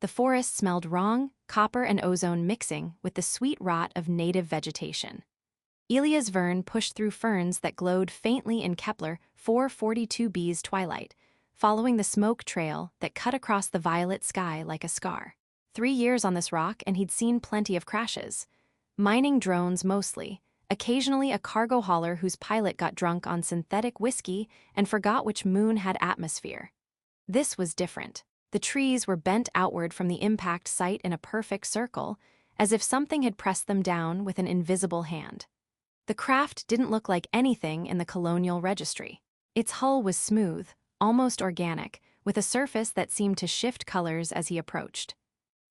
The forest smelled wrong, copper and ozone mixing with the sweet rot of native vegetation. Elias Verne pushed through ferns that glowed faintly in Kepler 442b's twilight, following the smoke trail that cut across the violet sky like a scar. 3 years on this rock and he'd seen plenty of crashes. Mining drones mostly, occasionally a cargo hauler whose pilot got drunk on synthetic whiskey and forgot which moon had atmosphere. This was different. The trees were bent outward from the impact site in a perfect circle, as if something had pressed them down with an invisible hand. The craft didn't look like anything in the colonial registry. Its hull was smooth, almost organic, with a surface that seemed to shift colors as he approached.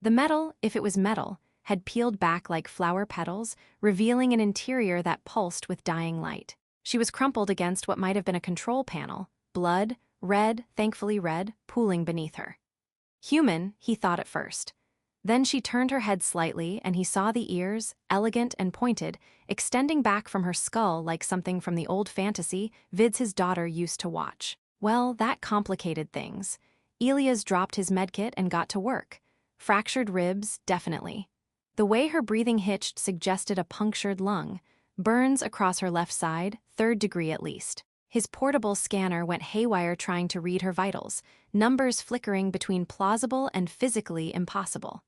The metal, if it was metal, had peeled back like flower petals, revealing an interior that pulsed with dying light. She was crumpled against what might have been a control panel, blood, red, thankfully red, pooling beneath her. Human, he thought at first. Then she turned her head slightly and he saw the ears, elegant and pointed, extending back from her skull like something from the old fantasy vids his daughter used to watch. Well, that complicated things. Elias dropped his medkit and got to work. Fractured ribs, definitely. The way her breathing hitched suggested a punctured lung. Burns across her left side, 3rd degree at least. His portable scanner went haywire trying to read her vitals, numbers flickering between plausible and physically impossible.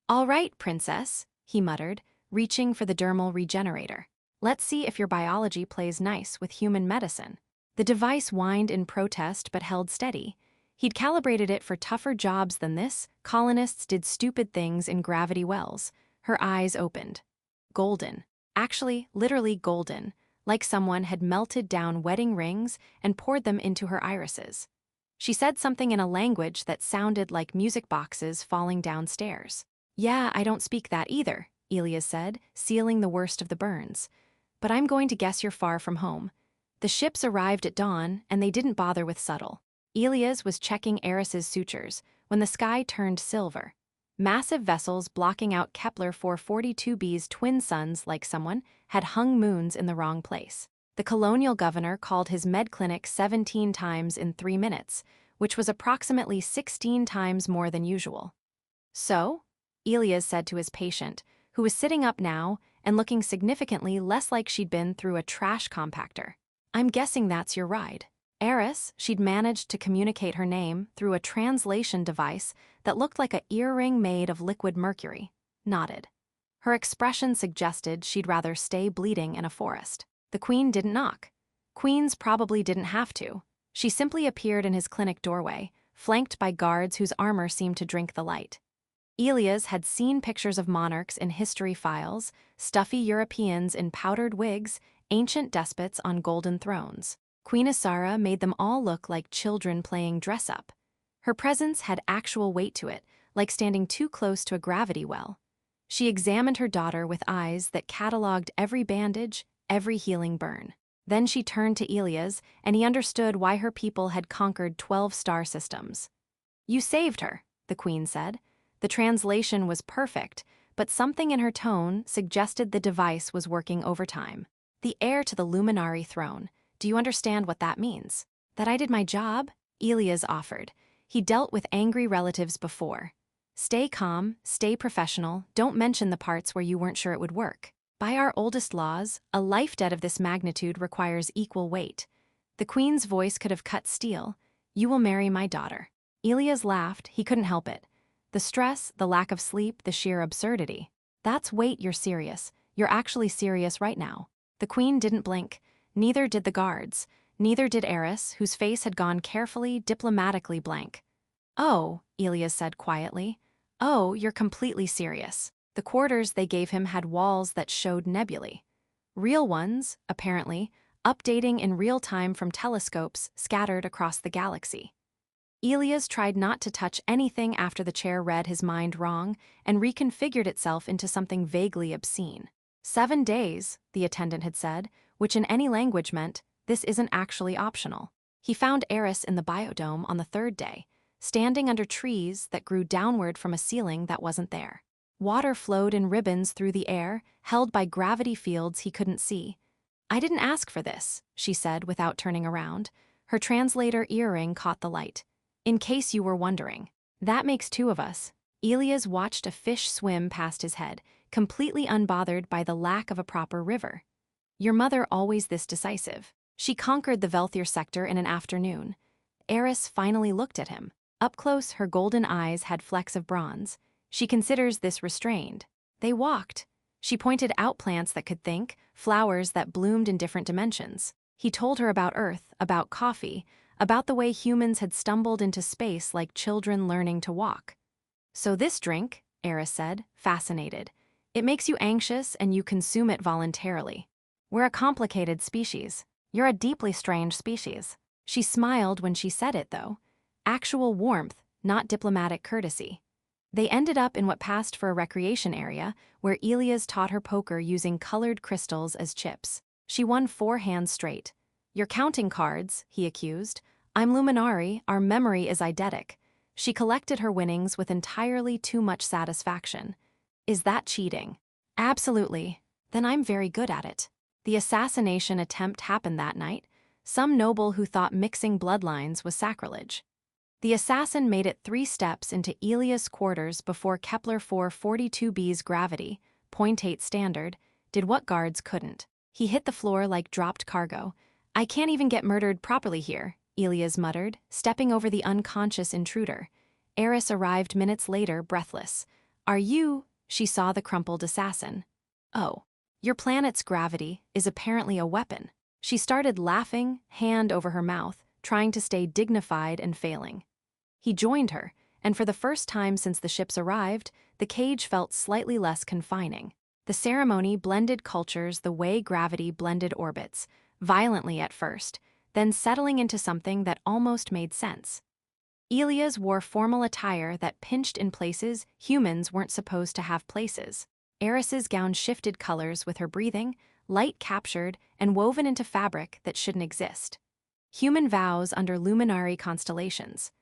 "All right, princess," he muttered, reaching for the dermal regenerator. "Let's see if your biology plays nice with human medicine." The device whined in protest but held steady. He'd calibrated it for tougher jobs than this. Colonists did stupid things in gravity wells. Her eyes opened. Golden. Actually, literally golden, like someone had melted down wedding rings and poured them into her irises. She said something in a language that sounded like music boxes falling downstairs. "Yeah, I don't speak that either," Elias said, sealing the worst of the burns. "But I'm going to guess you're far from home." The ships arrived at dawn, and they didn't bother with subtle. Elias was checking Aeris's sutures when the sky turned silver. Massive vessels blocking out Kepler 442b's twin suns like someone had hung moons in the wrong place. The colonial governor called his med clinic 17 times in 3 minutes, which was approximately 16 times more than usual. "So?" Elias said to his patient, who was sitting up now and looking significantly less like she'd been through a trash compactor. "I'm guessing that's your ride." Aeris, she'd managed to communicate her name through a translation device that looked like an earring made of liquid mercury, nodded. Her expression suggested she'd rather stay bleeding in a forest. The queen didn't knock. Queens probably didn't have to. She simply appeared in his clinic doorway, flanked by guards whose armor seemed to drink the light. Elias had seen pictures of monarchs in history files, stuffy Europeans in powdered wigs, ancient despots on golden thrones. Queen Isara made them all look like children playing dress-up. Her presence had actual weight to it, like standing too close to a gravity well. She examined her daughter with eyes that cataloged every bandage, every healing burn. Then she turned to Elias, and he understood why her people had conquered 12 star systems. "You saved her," the queen said. The translation was perfect, but something in her tone suggested the device was working overtime. "The heir to the Luminari throne. Do you understand what that means?" "That I did my job?" Elias offered. He dealt with angry relatives before. "Stay calm, stay professional, don't mention the parts where you weren't sure it would work. By our oldest laws, a life debt of this magnitude requires equal weight." The queen's voice could have cut steel. "You will marry my daughter." Elias laughed, he couldn't help it. The stress, the lack of sleep, the sheer absurdity. "That's weight, you're serious. You're actually serious right now." The queen didn't blink. Neither did the guards. Neither did Aeris, whose face had gone carefully, diplomatically blank. "Oh," Elias said quietly. "Oh, you're completely serious." The quarters they gave him had walls that showed nebulae. Real ones, apparently, updating in real time from telescopes scattered across the galaxy. Elias tried not to touch anything after the chair read his mind wrong and reconfigured itself into something vaguely obscene. 7 days, the attendant had said, which in any language meant, this isn't actually optional. He found Aeris in the biodome on the 3rd day, standing under trees that grew downward from a ceiling that wasn't there. Water flowed in ribbons through the air, held by gravity fields he couldn't see. "I didn't ask for this," she said without turning around. Her translator earring caught the light. "In case you were wondering. That makes 2 of us." Elias watched a fish swim past his head, completely unbothered by the lack of a proper river. Your mother always this decisive. She conquered the Velthier sector in an afternoon. Aeris finally looked at him. Up close, her golden eyes had flecks of bronze. She considers this restrained. They walked. She pointed out plants that could think, flowers that bloomed in different dimensions. He told her about Earth, about coffee, about the way humans had stumbled into space like children learning to walk. So this drink, Aeris said, fascinated. It makes you anxious and you consume it voluntarily. We're a complicated species. You're a deeply strange species. She smiled when she said it, though. Actual warmth, not diplomatic courtesy. They ended up in what passed for a recreation area, where Elias taught her poker using colored crystals as chips. She won 4 hands straight. You're counting cards, he accused. I'm Luminari, our memory is eidetic. She collected her winnings with entirely too much satisfaction. Is that cheating? Absolutely. Then I'm very good at it. The assassination attempt happened that night. Some noble who thought mixing bloodlines was sacrilege. The assassin made it 3 steps into Elias' quarters before Kepler 442b's gravity, 0.8 standard, did what guards couldn't. He hit the floor like dropped cargo. I can't even get murdered properly here, Elias muttered, stepping over the unconscious intruder. Aeris arrived minutes later, breathless. Are you? She saw the crumpled assassin. Oh. Your planet's gravity is apparently a weapon. She started laughing, hand over her mouth, trying to stay dignified and failing. He joined her, and for the first time since the ships arrived, the cage felt slightly less confining. The ceremony blended cultures the way gravity blended orbits, violently at first, then settling into something that almost made sense. Elias wore formal attire that pinched in places humans weren't supposed to have places. Aeris's gown shifted colors with her breathing, light captured and woven into fabric that shouldn't exist. Human vows under Luminari constellations.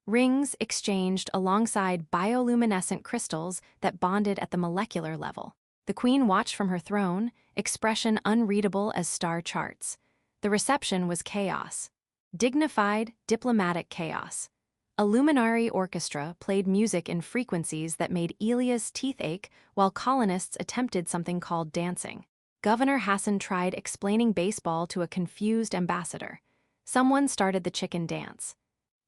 Rings exchanged alongside bioluminescent crystals that bonded at the molecular level. The queen watched from her throne, expression unreadable as star charts. The reception was chaos. Dignified, diplomatic chaos. A Luminari orchestra played music in frequencies that made Elias' teeth ache while colonists attempted something called dancing. Governor Hassan tried explaining baseball to a confused ambassador. Someone started the chicken dance.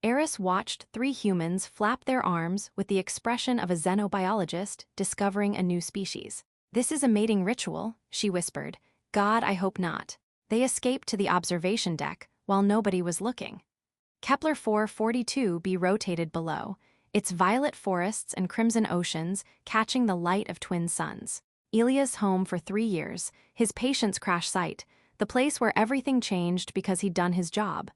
Aeris watched 3 humans flap their arms with the expression of a xenobiologist discovering a new species. This is a mating ritual, she whispered. God, I hope not. They escaped to the observation deck while nobody was looking. Kepler 442b rotated below, its violet forests and crimson oceans catching the light of twin suns. Elias' home for 3 years, his patient's crash site, the place where everything changed because he'd done his job.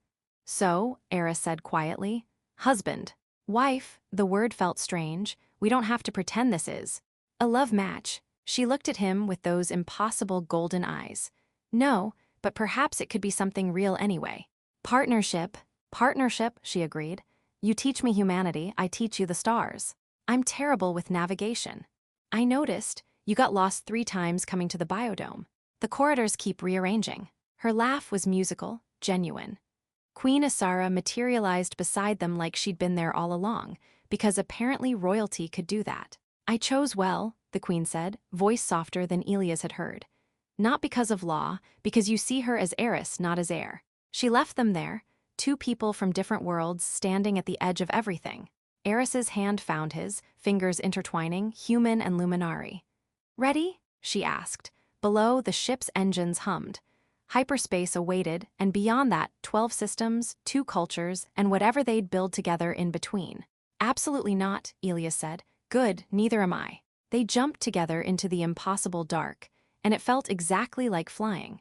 So, Aeris said quietly, husband. Wife, the word felt strange, we don't have to pretend this is a love match. She looked at him with those impossible golden eyes. No, but perhaps it could be something real anyway. Partnership, she agreed. You teach me humanity, I teach you the stars. I'm terrible with navigation. I noticed, you got lost 3 times coming to the biodome. The corridors keep rearranging. Her laugh was musical, genuine. Queen Isara materialized beside them like she'd been there all along, because apparently royalty could do that. I chose well, the queen said, voice softer than Elias had heard. Not because of law, because you see her as heiress, not as heir. She left them there, 2 people from different worlds standing at the edge of everything. Aeris's hand found his, fingers intertwining, human and Luminari. Ready? She asked. Below, the ship's engines hummed. Hyperspace awaited, and beyond that, 12 systems, 2 cultures, and whatever they'd build together in between. Absolutely not, Elias said. Good, neither am I. They jumped together into the impossible dark, and it felt exactly like flying.